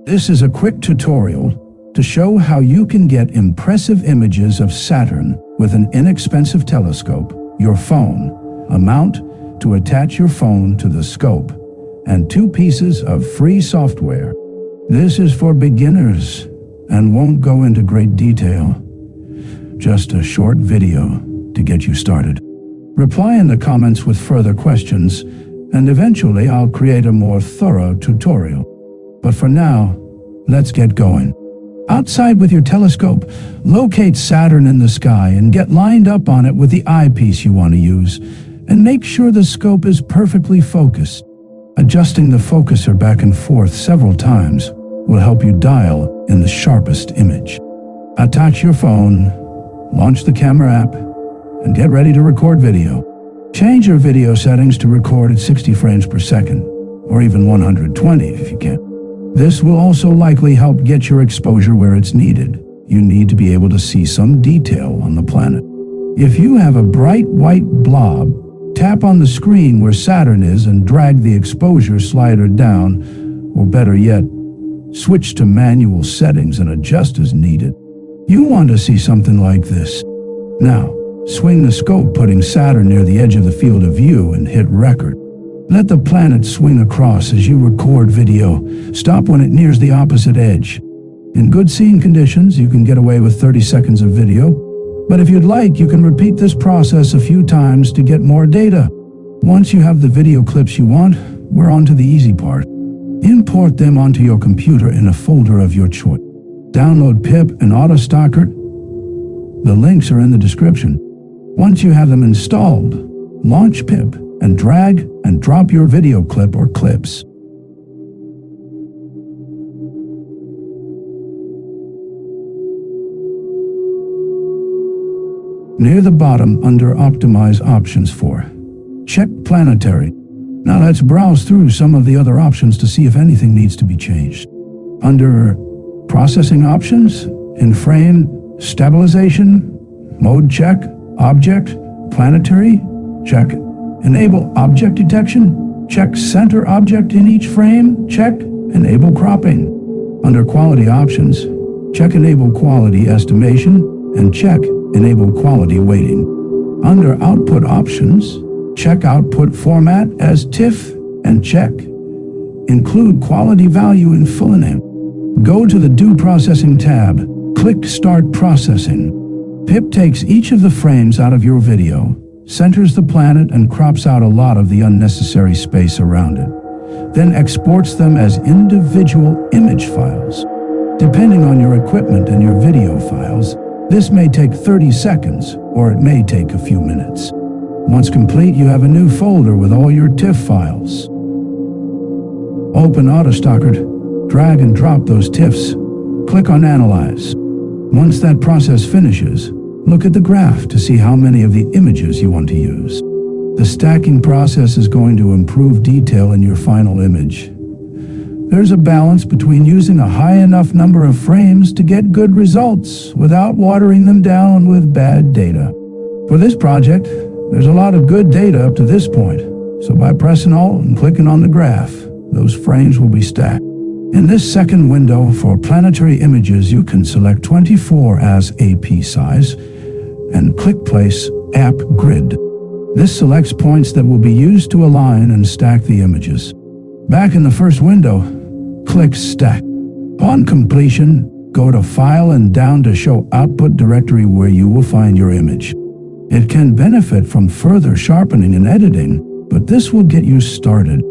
This is a quick tutorial to show how you can get impressive images of Saturn with an inexpensive telescope, your phone, a mount to attach your phone to the scope, and 2 pieces of free software. This is for beginners and won't go into great detail. Just a short video to get you started. Reply in the comments with further questions, and eventually I'll create a more thorough tutorial. But for now, let's get going. Outside with your telescope, locate Saturn in the sky and get lined up on it with the eyepiece you want to use, and make sure the scope is perfectly focused. Adjusting the focuser back and forth several times will help you dial in the sharpest image. Attach your phone, launch the camera app, and get ready to record video. Change your video settings to record at 60 frames per second, or even 120 if you can. This will also likely help get your exposure where it's needed. You need to be able to see some detail on the planet. If you have a bright white blob, tap on the screen where Saturn is and drag the exposure slider down, or better yet, switch to manual settings and adjust as needed. You want to see something like this. Now, swing the scope, putting Saturn near the edge of the field of view, and hit record. Let the planet swing across as you record video. Stop when it nears the opposite edge. In good scene conditions, you can get away with 30 seconds of video, but if you'd like, you can repeat this process a few times to get more data. Once you have the video clips you want, we're on to the easy part. Import them onto your computer in a folder of your choice. Download pip and AutoStockert. The links are in the description. Once you have them installed, launch pip and drag and drop your video clip or clips. Near the bottom under Optimize Options check Planetary. Now let's browse through some of the other options to see if anything needs to be changed. Under Processing Options, in Frame, Stabilization, Mode check, Object, Planetary, check. Enable Object Detection, check Center Object in each frame, check. Enable Cropping. Under Quality Options, check Enable Quality Estimation, and check Enable Quality Weighting. Under Output Options, check Output Format as TIFF, and check Include Quality Value in full name. Go to the Do Processing tab, click Start Processing. Pip takes each of the frames out of your video, centers the planet, and crops out a lot of the unnecessary space around it, then exports them as individual image files. Depending on your equipment and your video files, this may take 30 seconds, or it may take a few minutes. Once complete, you have a new folder with all your TIFF files. Open AutoStockert, drag and drop those TIFFs, click on Analyze. Once that process finishes, look at the graph to see how many of the images you want to use. The stacking process is going to improve detail in your final image. There's a balance between using a high enough number of frames to get good results without watering them down with bad data. For this project, there's a lot of good data up to this point, so by pressing Alt and clicking on the graph, those frames will be stacked. In this second window for planetary images, you can select 24 as AP size and click Place App Grid. This selects points that will be used to align and stack the images. Back in the first window, click Stack. Upon completion, go to File and down to Show Output Directory where you will find your image. It can benefit from further sharpening and editing, but this will get you started.